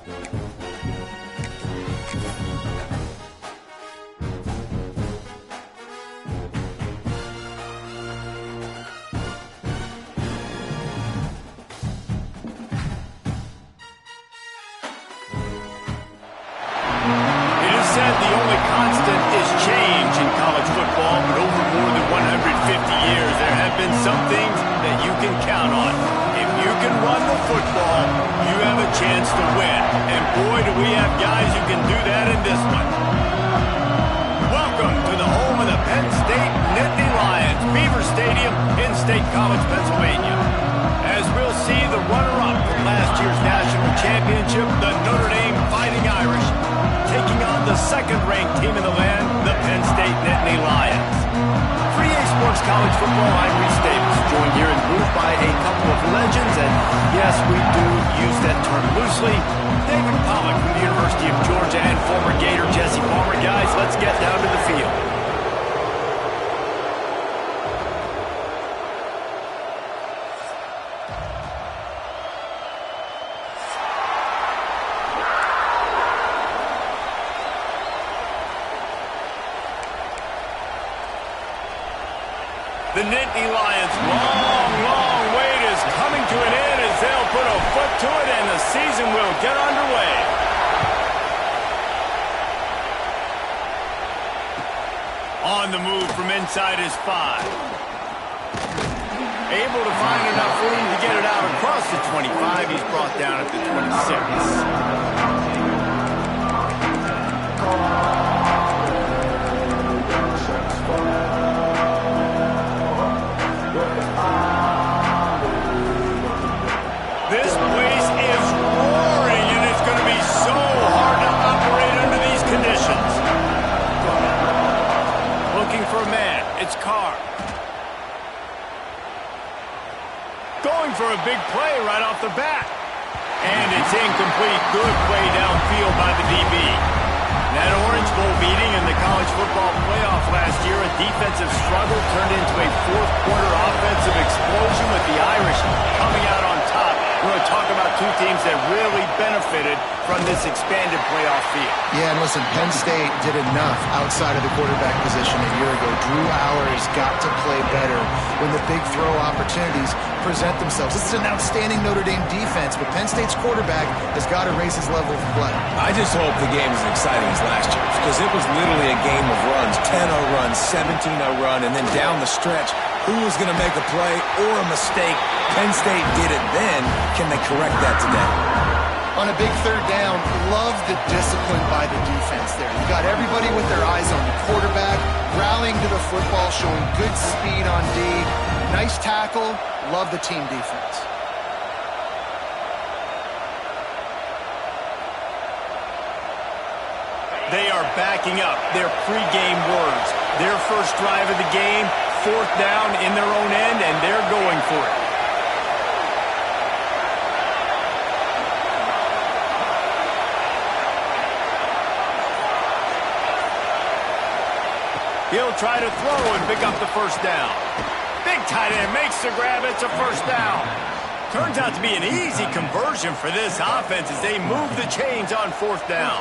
Said the only constant is change in college football, but over more than 150 years, there have been some things that you can count on. If you can run the football, you have a chance to win. And boy, do we have guys who can do that in this one. Welcome to the home of the Penn State Nittany Lions, Beaver Stadium in State College, Pennsylvania. As we'll see the runner-up from last year's national championship, the Notre Dame Fighting Irish, taking on the second-ranked team in the land, the Penn State Nittany Lions. For EA Sports College Football, I'm Reese Davis, joined here in the booth by a couple of legends, and yes, we do use that term loosely. David Pollack from the University of Georgia and former Gator Jesse Palmer. Guys, let's get down to the field. The Nittany Lions' long wait is coming to an end as they'll put a foot to it and the season will get underway. On the move from inside his 5. Able to find enough room to get it out across the 25. He's brought down at the 26. This place is roaring, and it's going to be so hard to operate under these conditions. Looking for a man. It's Carr. Going for a big play right off the bat. And it's incomplete. Good play downfield by the DB. That Orange Bowl meeting in the college football playoff last year, a defensive struggle turned into a fourth-quarter offensive explosion with the Irish coming out on top. We're going to talk about two teams that really benefited from this expanded playoff field. Yeah, and listen, Penn State did enough outside of the quarterback position a year ago. Drew Allers got to play better when the big throw opportunities present themselves. This is an outstanding Notre Dame defense, but Penn State's quarterback has got to raise his level of play. I just hope the game is as exciting as last year, because it was literally a game of runs, 10-0 runs, 17-0 run, and then down the stretch, who was going to make a play or a mistake? Penn State did it then. Can they correct that today? On a big third down, love the discipline by the defense there. You got everybody with their eyes on the quarterback, rallying to the football, showing good speed on D. Nice tackle. Love the team defense. They are backing up their pregame words. Their first drive of the game, fourth down in their own end, and they're going for it. He'll try to throw and pick up the first down. Big tight end makes the grab. It's a first down. Turns out to be an easy conversion for this offense as they move the chains on fourth down.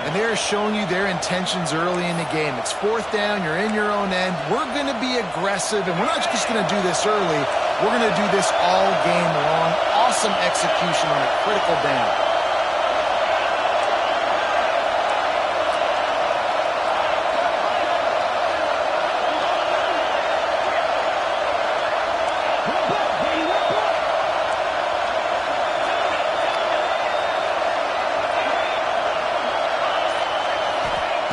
And they're showing you their intentions early in the game. It's fourth down. You're in your own end. We're going to be aggressive, and we're not just going to do this early. We're going to do this all game long. Awesome execution on a critical down.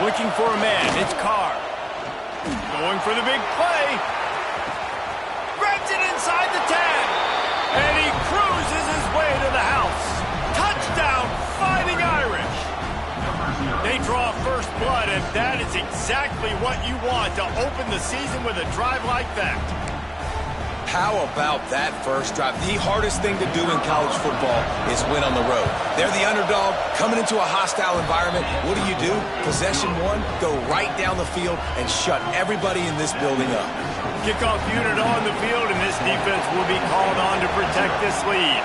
Looking for a man, it's Carr. Going for the big play. Grabs it inside the 10. And he cruises his way to the house. Touchdown, Fighting Irish. They draw first blood, and that is exactly what you want to open the season with a drive like that. How about that first drive? The hardest thing to do in college football is win on the road. They're the underdog, coming into a hostile environment. What do? Possession one, go right down the field and shut everybody in this building up. Kickoff unit on the field, and this defense will be called on to protect this lead.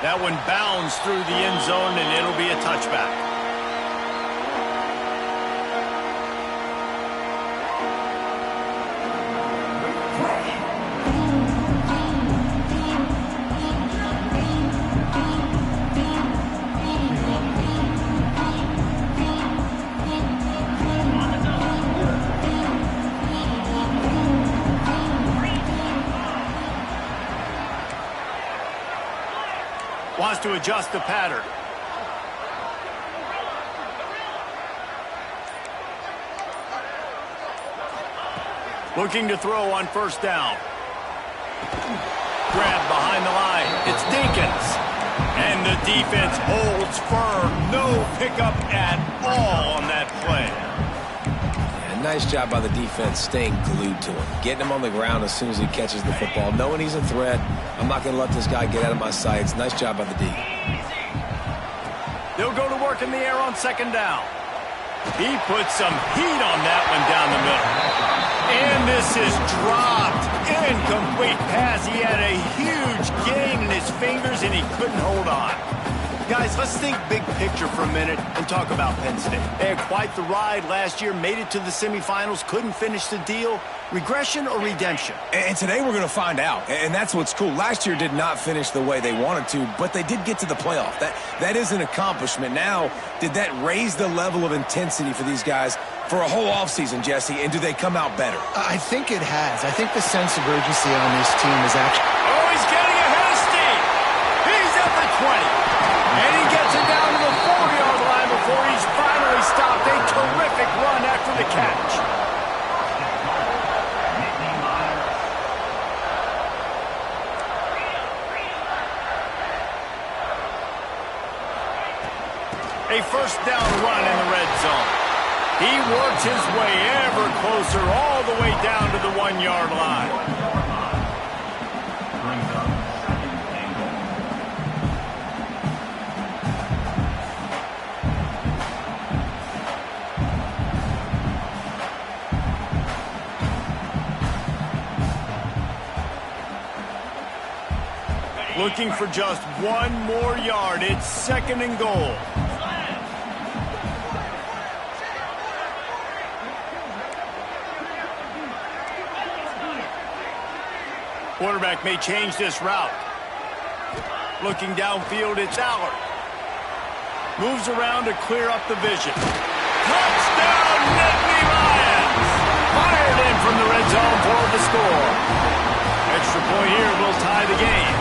That one bounds through the end zone, and it'll be a touchback. Wants to adjust the pattern. Looking to throw on first down. Grab behind the line. It's Dinkins. And the defense holds firm. No pickup at all on that play. Nice job by the defense staying glued to him. Getting him on the ground as soon as he catches the football. Knowing he's a threat. I'm not going to let this guy get out of my sights. Nice job by the D. They'll go to work in the air on second down. He puts some heat on that one down the middle. And this is dropped. Incomplete pass. He had a huge gain in his fingers, and he couldn't hold on. Guys, let's think big picture for a minute and talk about Penn State. They had quite the ride last year, made it to the semifinals, couldn't finish the deal. Regression or redemption? And today we're going to find out. And that's what's cool. Last year did not finish the way they wanted to, but they did get to the playoff. That is an accomplishment. Now, did that raise the level of intensity for these guys for a whole offseason, Jesse? And do they come out better? I think it has. I think the sense of urgency on this team is actually... Oh, he's getting ahead of steam. He's at the 20. And he gets it down to the 4-yard line before he's finally stopped. A terrific run after the catch. A first down run in the red zone. He works his way ever closer all the way down to the 1-yard line. Looking for just one more yard. It's second and goal. Quarterback may change this route. Looking downfield, it's Allard. Moves around to clear up the vision. Touchdown, Nittany Lions! Fired in from the red zone for the score. Extra point here will tie the game.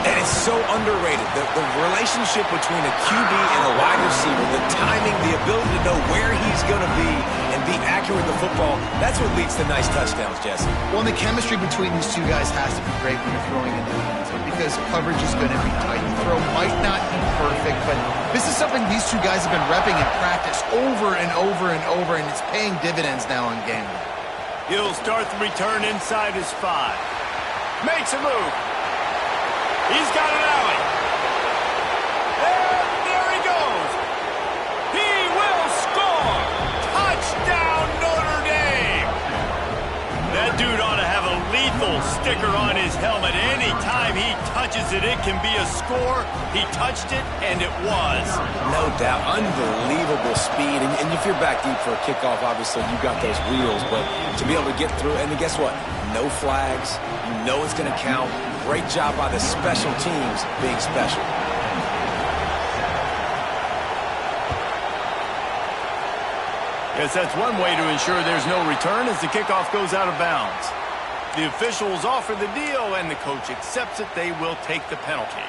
And it's so underrated. The relationship between a QB and a wide receiver, the timing, the ability to know where he's going to be and be accurate with the football, that's what leads to nice touchdowns, Jesse. Well, and the chemistry between these two guys has to be great when you're throwing into the end zone because coverage is going to be tight. The throw might not be perfect, but this is something these two guys have been repping in practice over and over and over, and it's paying dividends now in game day. He'll start the return inside his 5. Makes a move. He's got an alley. And there he goes. He will score. Touchdown, Notre Dame. That dude ought to have a lethal sticker on his helmet. Anytime he touches it, it can be a score. He touched it, and it was. No doubt. Unbelievable speed. And if you're back deep for a kickoff, obviously you got those wheels. But to be able to get through, and then guess what? No flags. You know it's going to count. Great job by the special teams being special. Guess that's one way to ensure there's no return as the kickoff goes out of bounds. The officials offer the deal, and the coach accepts it. They will take the penalty.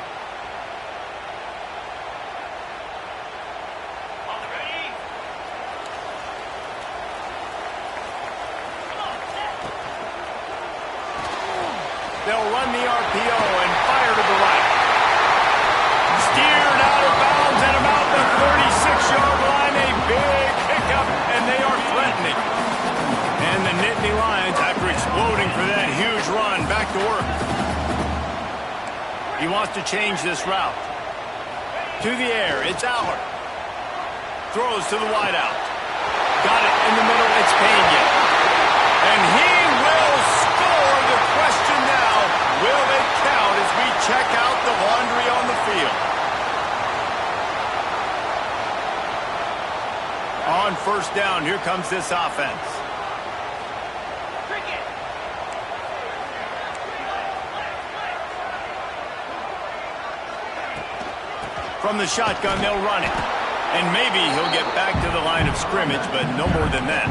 They'll run the RPO and fire to the right. Steered out of bounds at about the 36-yard line. A big pickup, and they are threatening. And the Nittany Lions, after exploding for that huge run, back to work. He wants to change this route. To the air, it's Allard. Throws to the wideout. Got it in the middle, it's Pena. And he will score. The question now, will it count as we check out the laundry on the first down. Here comes this offense. From the shotgun, they'll run it. And maybe he'll get back to the line of scrimmage, but no more than that.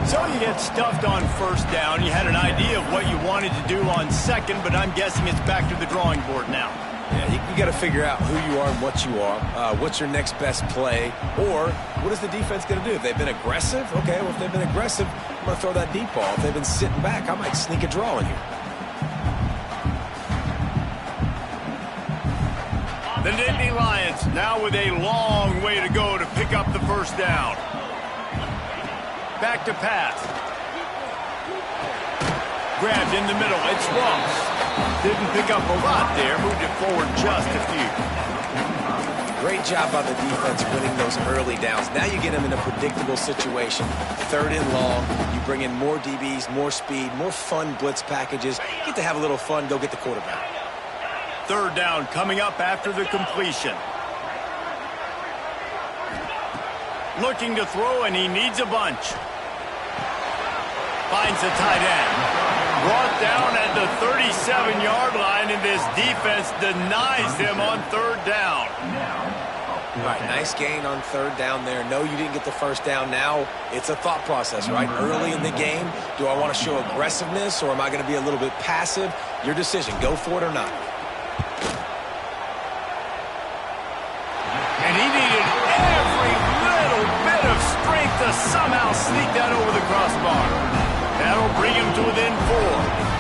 So you get stuffed on first down. You had an idea of what you wanted to do on second, but I'm guessing it's back to the drawing board now. Yeah, you got to figure out who you are and what you are. What's your next best play? Or what is the defense going to do? If they've been aggressive, okay, well, if they've been aggressive, I'm going to throw that deep ball. If they've been sitting back, I might sneak a draw in here. The Nittany Lions now with a long way to go to pick up the first down. Back to pass. Grabbed in the middle. It's Ross. Didn't pick up a lot there. Moved it forward just a few. Great job by the defense winning those early downs. Now you get them in a predictable situation. 3rd and long. You bring in more DBs, more speed, more fun blitz packages. You get to have a little fun. Go get the quarterback. 3rd down coming up after the completion. Looking to throw, and he needs a bunch. Finds the tight end. Brought down at the 37-yard line, and this defense denies him on 3rd down. All right, nice gain on 3rd down there. No, you didn't get the first down. Now it's a thought process, right? Early in the game, do I want to show aggressiveness, or am I going to be a little bit passive? Your decision. Go for it or not. And he needed every little bit of strength to somehow sneak that over the crossbar. That'll bring him to within 4.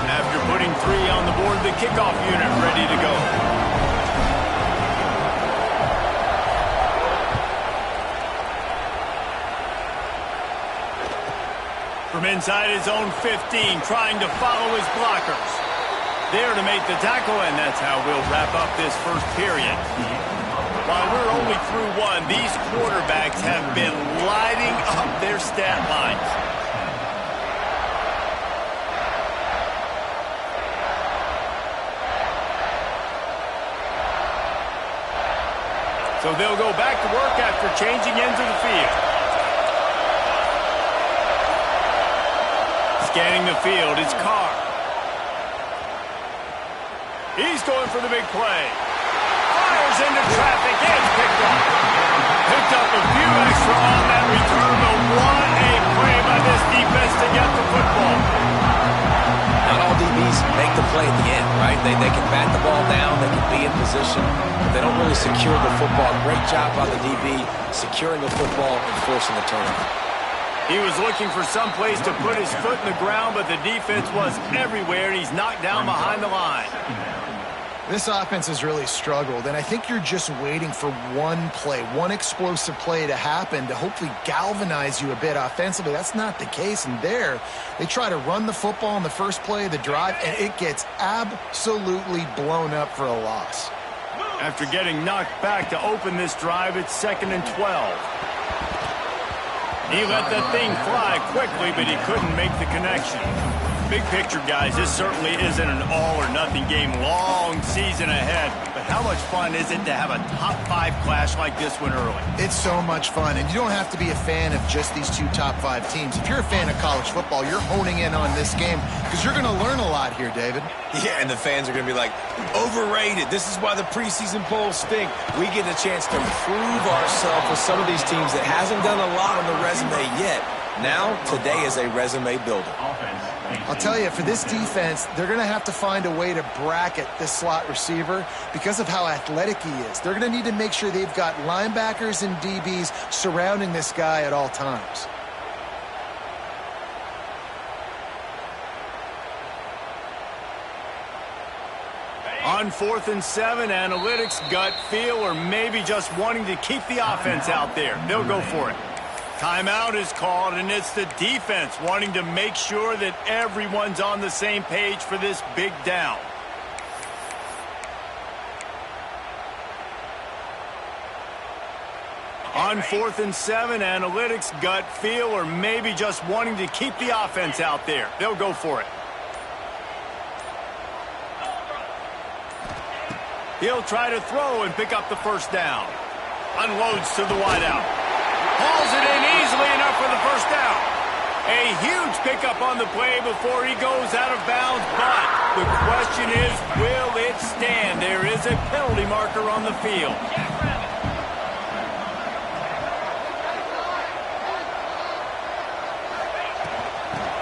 After putting 3 on the board, the kickoff unit ready to go. From inside his own 15, trying to follow his blockers. There to make the tackle, and that's how we'll wrap up this first period. While we're only through 1, these quarterbacks have been lighting up their stat lines. So they'll go back to work after changing ends of the field. Scanning the field, it's Carr. He's going for the big play. Fires into traffic, and it's picked up. Picked up a few extra on that return, but what a play by this defense to get the football. Not all DBs make the play at the end, right? They can bat the ball down, they can be in position, but they don't really secure the football. Great job by the DB securing the football and forcing the turnover. He was looking for some place to put his foot in the ground, but the defense was everywhere, and he's knocked down behind the line. This offense has really struggled, and I think you're just waiting for one play, one explosive play to happen to hopefully galvanize you a bit offensively. That's not the case, and there, they try to run the football in the first play of the drive, and it gets absolutely blown up for a loss. After getting knocked back to open this drive, it's 2nd and 12. He let that thing fly quickly, but he couldn't make the connection. Big picture, guys, this certainly isn't an all-or-nothing game. Long season ahead. But how much fun is it to have a top-5 clash like this one early? It's so much fun, and you don't have to be a fan of just these 2 top-5 teams. If you're a fan of college football, you're honing in on this game because you're going to learn a lot here, David. Yeah, and the fans are going to be like, overrated. This is why the preseason polls stink. We get a chance to prove ourselves with some of these teams that hasn't done a lot on the resume yet. Now, today is a resume builder. I'll tell you, for this defense, they're going to have to find a way to bracket this slot receiver because of how athletic he is. They're going to need to make sure they've got linebackers and DBs surrounding this guy at all times. On 4th and 7, analytics, gut feel, or maybe just wanting to keep the offense out there. They'll go for it. Timeout is called, and it's the defense wanting to make sure that everyone's on the same page for this big down. On 4th and 7, analytics, gut feel, or maybe just wanting to keep the offense out there. They'll go for it. He'll try to throw and pick up the first down. Unloads to the wideout. Hauls it in easily enough for the first down. A huge pickup on the play before he goes out of bounds, but the question is, will it stand? There is a penalty marker on the field.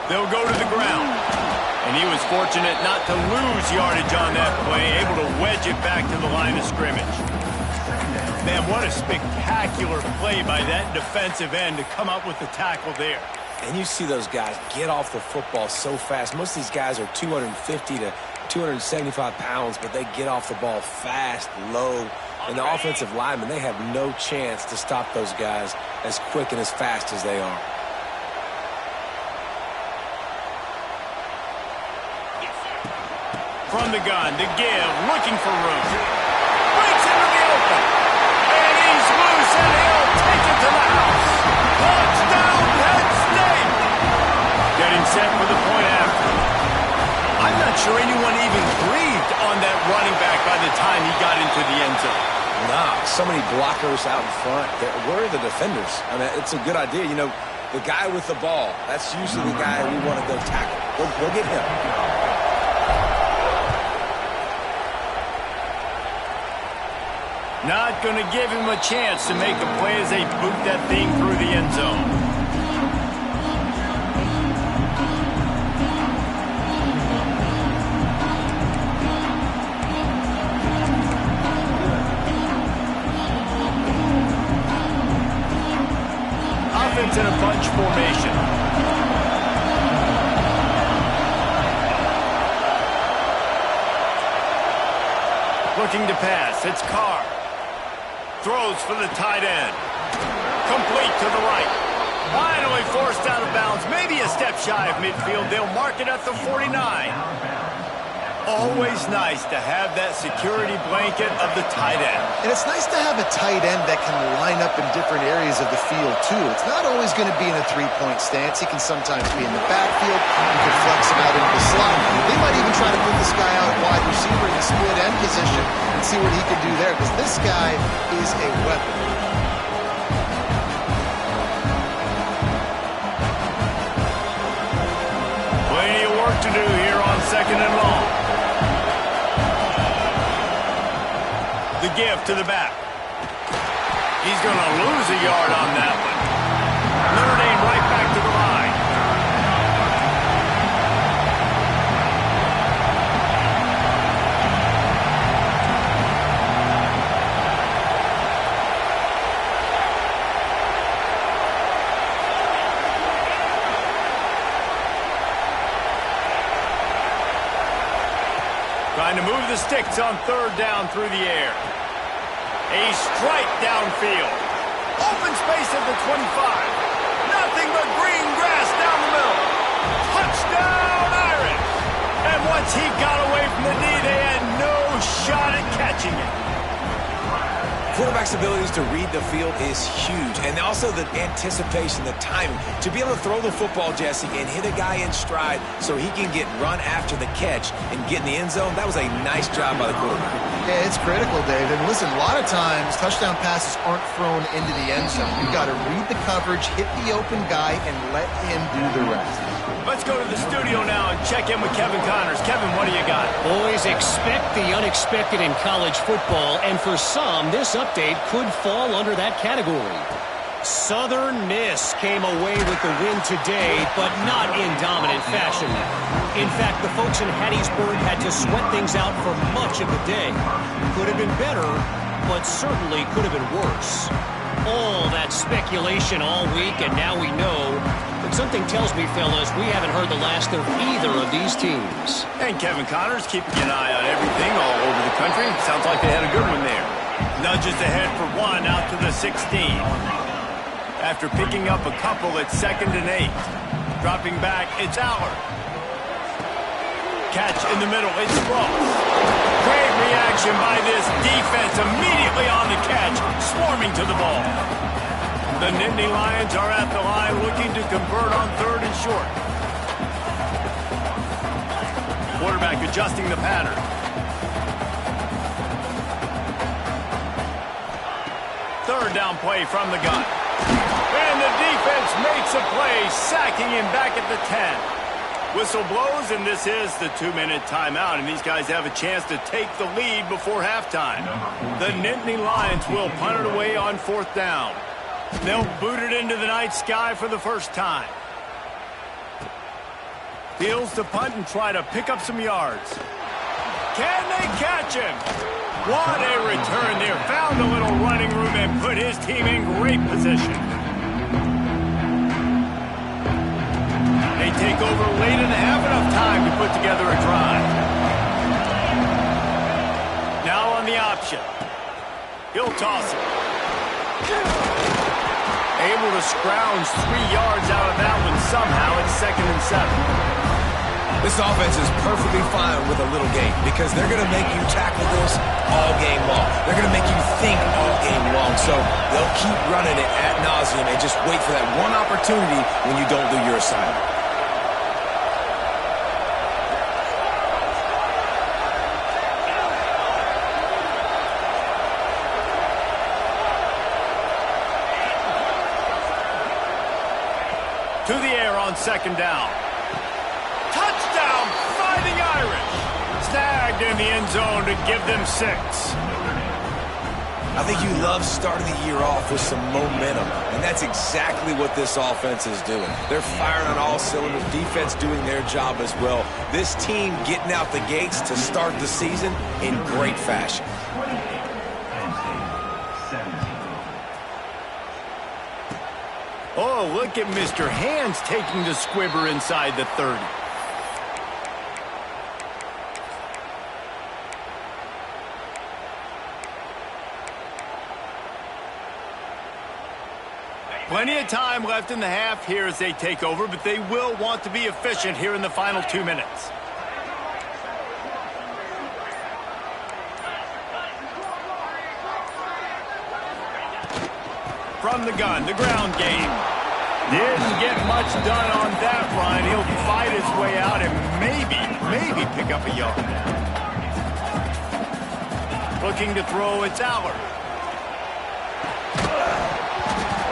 They'll go to the ground. And he was fortunate not to lose yardage on that play, able to wedge it back to the line of scrimmage. Man, what a spectacular play by that defensive end to come up with the tackle there. And you see those guys get off the football so fast. Most of these guys are 250 to 275 pounds, but they get off the ball fast, low. And the offensive linemen, they have no chance to stop those guys as quick and as fast as they are. From the gun, to give, looking for room. Breaks into the open. And he's loose, and he'll take it to the house. Touchdown, Penn State! Getting set for the point after. I'm not sure anyone even breathed on that running back by the time he got into the end zone. Nah, so many blockers out in front. Where are the defenders? I mean, it's a good idea. You know, the guy with the ball, that's usually the guy we want to go tackle. Go get him. Not going to give him a chance to make a play as they boot that thing through the end zone. Offense in a bunch formation. Looking to pass. It's Carr. Throws for the tight end. Complete to the right. Finally forced out of bounds. Maybe a step shy of midfield. They'll mark it at the 49. Always nice to have that security blanket of the tight end. And it's nice to have a tight end that can line up in different areas of the field, too. It's not always going to be in a three-point stance. He can sometimes be in the backfield. You can flex him out into the slot. They might even try to put this guy out wide receiver in the split end position and see what he can do there, because this guy is a weapon. Plenty of work to do here on second and long. The give to the back. He's going to lose a yard on that one. Notre Dame right back to the line. Trying to move the sticks on third down through the air. A strike downfield. Open space at the 25. Nothing but green grass down the middle. Touchdown, Irish. And once he got away from the knee, they had no shot at catching it. Quarterback's abilities to read the field is huge, and also the anticipation, the timing. To be able to throw the football, Jesse, and hit a guy in stride so he can get run after the catch and get in the end zone, that was a nice job by the quarterback. Yeah, it's critical, Dave. And listen, a lot of times touchdown passes aren't thrown into the end zone. You've got to read the coverage, hit the open guy, and let him do the rest. Let's go to the studio now and check in with Kevin Connors. Kevin, what do you got? Boys, expect the unexpected in college football, and for some, this update could fall under that category. Southern Miss came away with the win today, but not in dominant fashion. In fact, the folks in Hattiesburg had to sweat things out for much of the day. Could have been better, but certainly could have been worse. All that speculation all week, and now we know. But something tells me, fellas, we haven't heard the last of either of these teams. And Kevin Connors keeping an eye on everything all over the country. Sounds like they had a good one there. Nudges ahead for one out to the 16. After picking up a couple at 2nd and 8. Dropping back, it's Allard. Catch in the middle, it's Ross. Great reaction by this defense, immediately on the catch, swarming to the ball. The Nittany Lions are at the line looking to convert on 3rd and short. Quarterback adjusting the pattern. Third down play from the gun. defense makes a play, sacking him back at the 10. Whistle blows, and this is the 2-minute timeout, and these guys have a chance to take the lead before halftime. The Nittany Lions will punt it away on 4th down. They'll boot it into the night sky for the first time. Fields to punt and try to pick up some yards. Can they catch him? What a return there. Found a little running room and put his team in great position. They take over late and have enough time to put together a drive. Now on the option. He'll toss it. Able to scrounge 3 yards out of that one somehow. It's 2nd and 7. This offense is perfectly fine with a little game because they're going to make you tackle this all game long. They're going to make you think all game long. So they'll keep running it ad nauseum and just wait for that one opportunity when you don't do your assignment. To the air on 2nd down. Touchdown, Fighting Irish. Snagged in the end zone to give them 6. I think you love starting the year off with some momentum, and that's exactly what this offense is doing. They're firing on all cylinders, defense doing their job as well. This team getting out the gates to start the season in great fashion. Oh, look at Mr. Hands taking the squibber inside the 30. Plenty of time left in the half here as they take over, but they will want to be efficient here in the final 2 minutes. From the gun, the ground game. Didn't get much done on that run. He'll fight his way out and maybe pick up a yard. Looking to throw, it's Allard.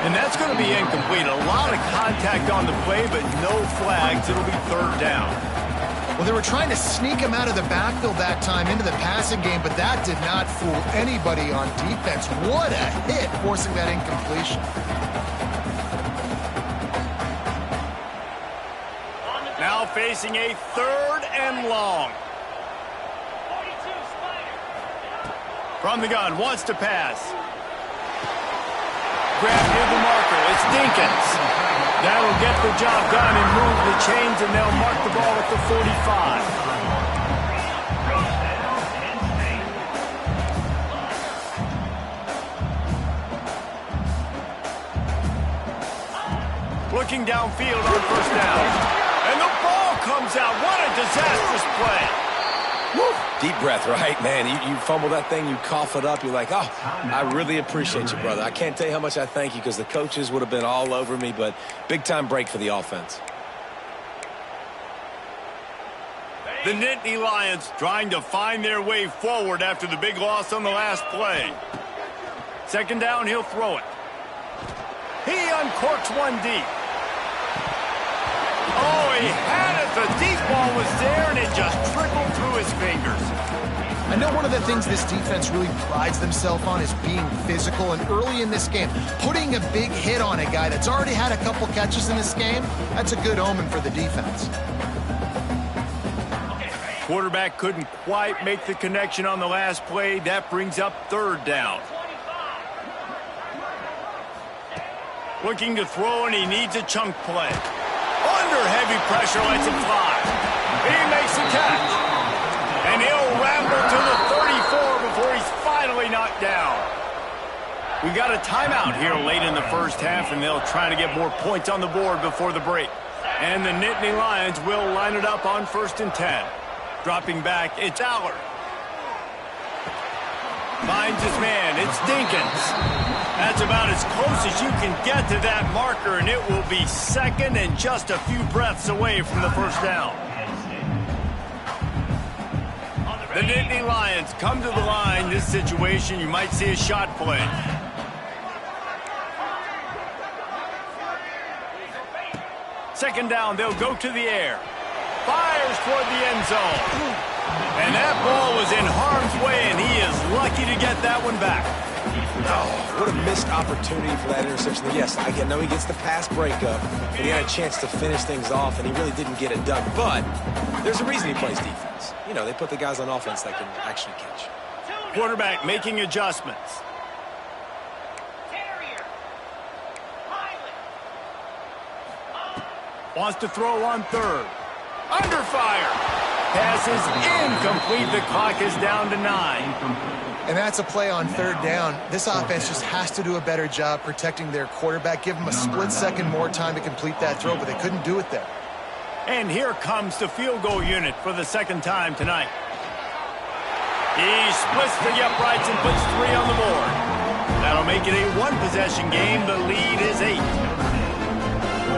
And that's going to be incomplete. A lot of contact on the play, but no flags. It'll be 3rd down. Well, they were trying to sneak him out of the backfield that time into the passing game, but that did not fool anybody on defense. What a hit, forcing that incompletion. Now facing a 3rd and long. From the gun, wants to pass. Grabbed near the marker. It's Dinkins. That'll get the job done and move the chains, and they'll mark the ball at the 45. Looking downfield on 1st down. And the ball comes out. What a disastrous play. Woo. Deep breath, right, man? You fumble that thing, you cough it up, you're like, oh, I really appreciate you, brother. I can't tell you how much I thank you because the coaches would have been all over me, but big-time break for the offense. The Nittany Lions trying to find their way forward after the big loss on the last play. 2nd down, he'll throw it. He uncorks one deep. Oh, he had it. The deep ball was there, and it just trickled through his fingers. I know one of the things this defense really prides themselves on is being physical, and early in this game, putting a big hit on a guy that's already had a couple catches in this game, that's a good omen for the defense. Quarterback couldn't quite make the connection on the last play. That brings up 3rd down. Looking to throw, and he needs a chunk play. Under heavy pressure, lets it fly. He makes the catch. And he'll ramble to the 34 before he's finally knocked down. We got a timeout here late in the first half, and they'll try to get more points on the board before the break. And the Nittany Lions will line it up on 1st and 10. Dropping back, it's Allard. Finds his man, it's Dinkins. That's about as close as you can get to that marker, and it will be 2nd and just a few breaths away from the 1st down. The Nittany Lions come to the line. This situation, you might see a shot play. Second down, they'll go to the air. Fires toward the end zone. And that ball was in harm's way, and he is lucky to get that one back. Oh, what a missed opportunity for that interception. Yes, I know he gets the pass breakup, but he had a chance to finish things off, and he really didn't get it done. But there's a reason he plays defense. You know, they put the guys on offense that can actually catch. Quarterback making adjustments. Wants to throw on third. Under fire. Pass is incomplete. The clock is down to 9. And that's a play on third down. This offense just has to do a better job protecting their quarterback. Give them a split second more time to complete that throw, but they couldn't do it there. And here comes the field goal unit for the second time tonight. He splits the uprights and puts 3 on the board. That'll make it a one-possession game. The lead is 8.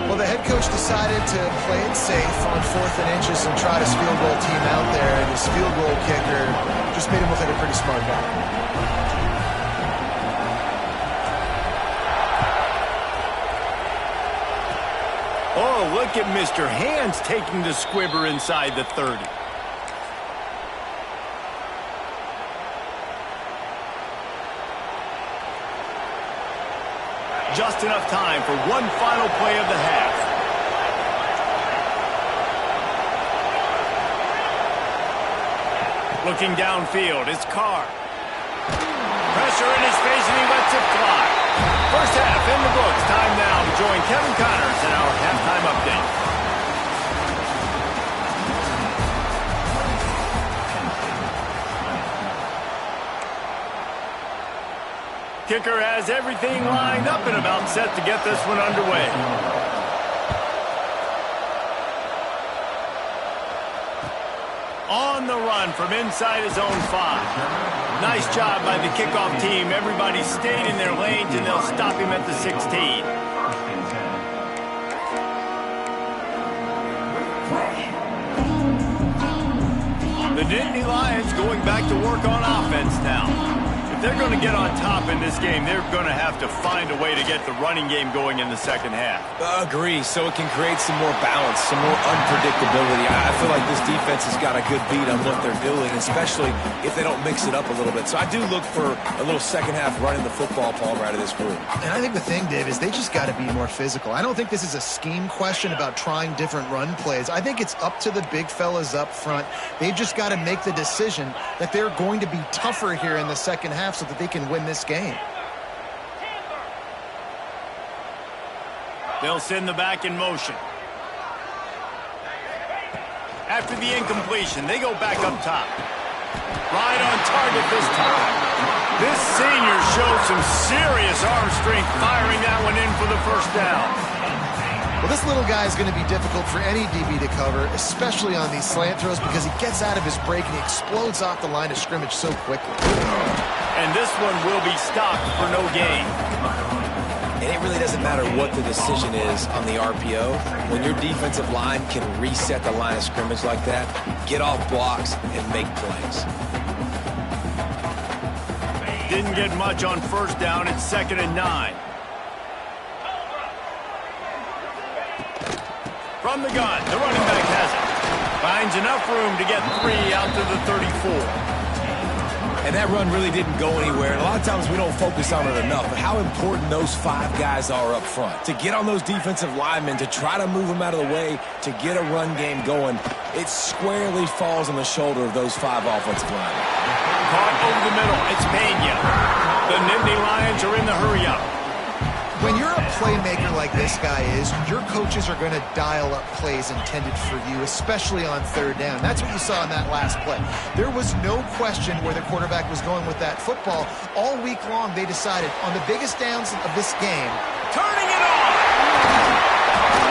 Well, the head coach decided to play it safe on 4th and inches and trot his field goal team out there, and his field goal kicker just made him look like a pretty smart guy. Oh, look at Mr. Hands taking the squibber inside the 30. Just enough time for one final play of the half. Looking downfield, it's Carr. Pressure in his face, and he lets it fly. First half in the books. Time now to join Kevin Connors in our halftime update. Kicker has everything lined up and about set to get this one underway. On the run from inside his own 5. Nice job by the kickoff team. Everybody stayed in their lanes, and they'll stop him at the 16. The Nittany Lions going back to work on offense now. If they're going to get on top in this game, they're going to have to find a way to get the running game going in the second half. Agree, so it can create some more balance, some more unpredictability. I feel like this defense has got a good beat on what they're doing, especially if they don't mix it up a little bit. So I do look for a little second half running the football, Palmer, out of this group. And I think the thing, Dave, is they just got to be more physical. I don't think this is a scheme question about trying different run plays. I think it's up to the big fellas up front. They've just got to make the decision that they're going to be tougher here in the second half so that they can win this game. They'll send the back in motion. After the incompletion, they go back up top. Right on target this time. This senior showed some serious arm strength firing that one in for the first down. Well, this little guy is going to be difficult for any DB to cover, especially on these slant throws, because he gets out of his break and he explodes off the line of scrimmage so quickly. And this one will be stopped for no gain. And it really doesn't matter what the decision is on the RPO. When your defensive line can reset the line of scrimmage like that, get off blocks and make plays. Didn't get much on first down. It's 2nd and 9. From the gun, the running back has it. Finds enough room to get 3 out to the 34. And that run really didn't go anywhere. And a lot of times we don't focus on it enough, but how important those 5 guys are up front. To get on those defensive linemen, to try to move them out of the way, to get a run game going, it squarely falls on the shoulder of those 5 offensive linemen. Caught over the middle. It's Pena. The Nittany Lions are in the hurry-up. When you're a playmaker like this guy is, your coaches are going to dial up plays intended for you, especially on third down. That's what you saw in that last play. There was no question where the quarterback was going with that football. All week long, they decided on the biggest downs of this game. Turning it on!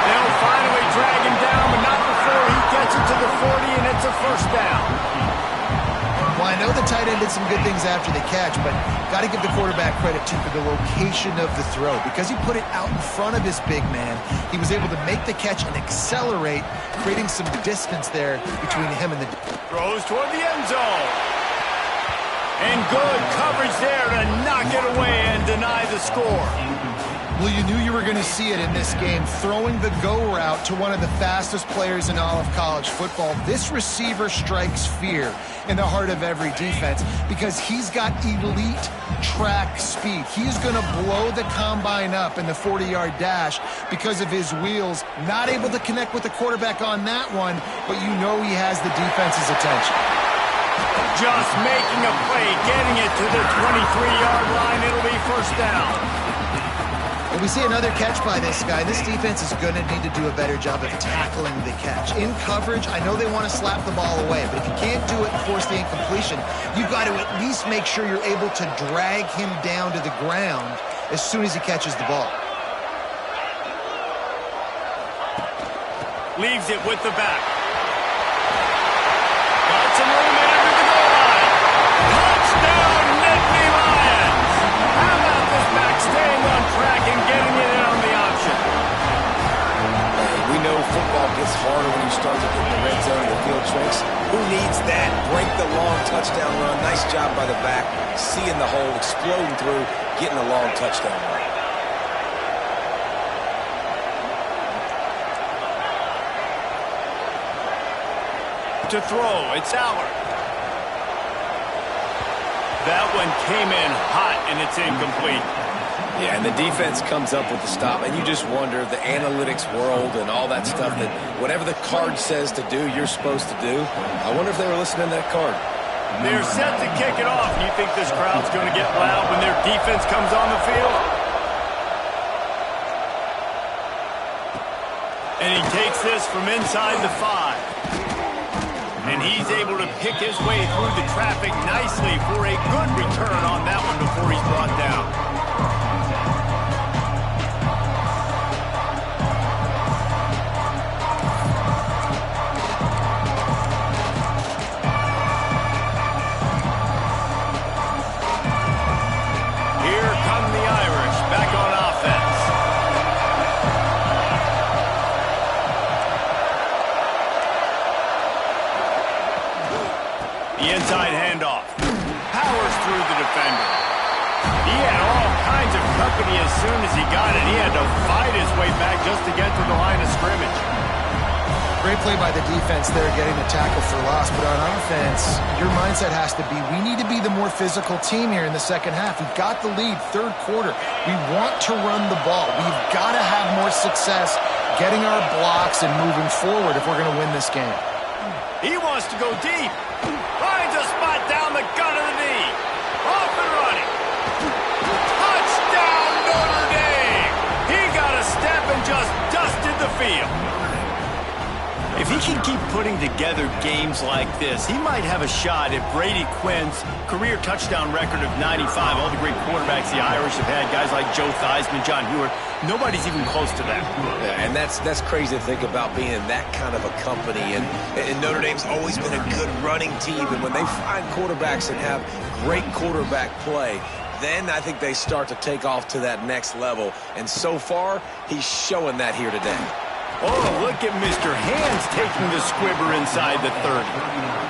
They'll finally drag him down, but not before he gets it to the 40, and it's a first down. Well, I know the tight end did some good things after the catch, but got to give the quarterback credit, too, for the location of the throw. Because he put it out in front of his big man, he was able to make the catch and accelerate, creating some distance there between him and the... Throws toward the end zone. And good coverage there to knock it away and deny the score. Well, you knew you were going to see it in this game. Throwing the go route to one of the fastest players in all of college football. This receiver strikes fear in the heart of every defense because he's got elite track speed. He's going to blow the combine up in the 40-yard dash because of his wheels. Not able to connect with the quarterback on that one, but you know he has the defense's attention. Just making a play, getting it to the 23-yard line. It'll be first down. And we see another catch by this guy. This defense is going to need to do a better job of tackling the catch. In coverage, I know they want to slap the ball away, but if you can't do it and force the incompletion, you've got to at least make sure you're able to drag him down to the ground as soon as he catches the ball. Leaves it with the back. Got some room after the goal line. Touchdown, Nittany Lions! How about this back staying on track and getting it in on the option? We know football gets harder when you start to get in the red zone and the field tricks. Who needs that? Break the long touchdown run. Nice job by the back. Seeing the hole, exploding through, getting a long touchdown run. To throw, it's Aller. That one came in hot, and it's incomplete. Yeah, and the defense comes up with the stop, and you just wonder, the analytics world and all that stuff, that whatever the card says to do, you're supposed to do. I wonder if they were listening to that card. They're set to kick it off. You think this crowd's going to get loud when their defense comes on the field? And he takes this from inside the 5. And he's able to pick his way through the traffic nicely for a good return on that one before he's brought down. Here come the Irish back on offense. The inside handoff. Powers through the defender. He had all kinds of company as soon as he got it. He had to fight his way back just to get to the line of scrimmage. Great play by the defense there, getting the tackle for loss. But on offense, your mindset has to be, we need to be the more physical team here in the second half. We've got the lead, third quarter. We want to run the ball. We've got to have more success getting our blocks and moving forward if we're going to win this game. He wants to go deep. Finds a spot down the gut of the knee. Off and running. Touchdown, Notre Dame! He got a step and just dusted the field. If he can keep putting together games like this, he might have a shot at Brady Quinn's career touchdown record of 95. All the great quarterbacks the Irish have had, guys like Joe Theismann, John Hewitt, nobody's even close to that. Yeah, and that's crazy to think about being in that kind of a company. And Notre Dame's always been a good running team. And when they find quarterbacks that have great quarterback play, then I think they start to take off to that next level. And so far, he's showing that here today. Oh, look at Mr. Hands taking the squibber inside the 30.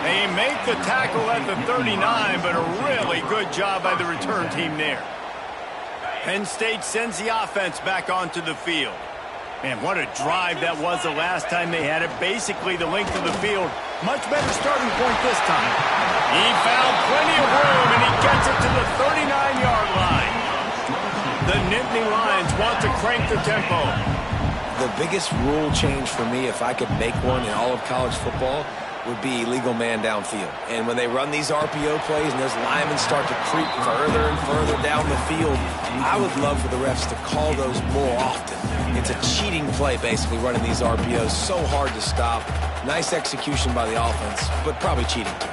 They make the tackle at the 39, but a really good job by the return team there. Penn State sends the offense back onto the field. Man, what a drive that was the last time they had it. Basically the length of the field. Much better starting point this time. He found plenty of room, and he gets it to the 39-yard line. The Nittany Lions want to crank the tempo. The biggest rule change for me, if I could make one in all of college football, would be illegal man downfield. And when they run these RPO plays and those linemen start to creep further and further down the field, I would love for the refs to call those more often. It's a cheating play, basically, running these RPOs. So hard to stop. Nice execution by the offense, but probably cheating too.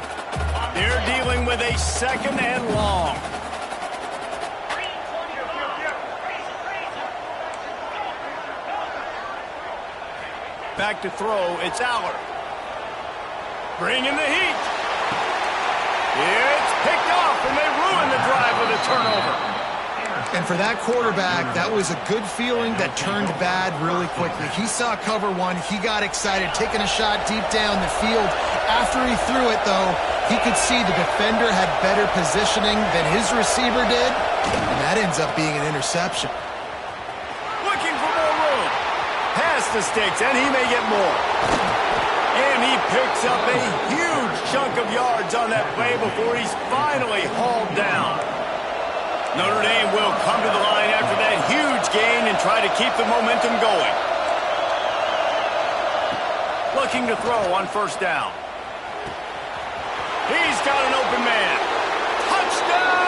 They're dealing with a second and long. Back to throw, it's Aller. Bringing the heat. It's picked off, and they ruin the drive with a turnover. And for that quarterback, that was a good feeling that turned bad really quickly. He saw cover one. He got excited, taking a shot deep down the field. After he threw it, though, he could see the defender had better positioning than his receiver did, and that ends up being an interception. the sticks, and he may get more. And he picks up a huge chunk of yards on that play before he's finally hauled down. Notre Dame will come to the line after that huge gain and try to keep the momentum going. Looking to throw on first down. He's got an open man. Touchdown!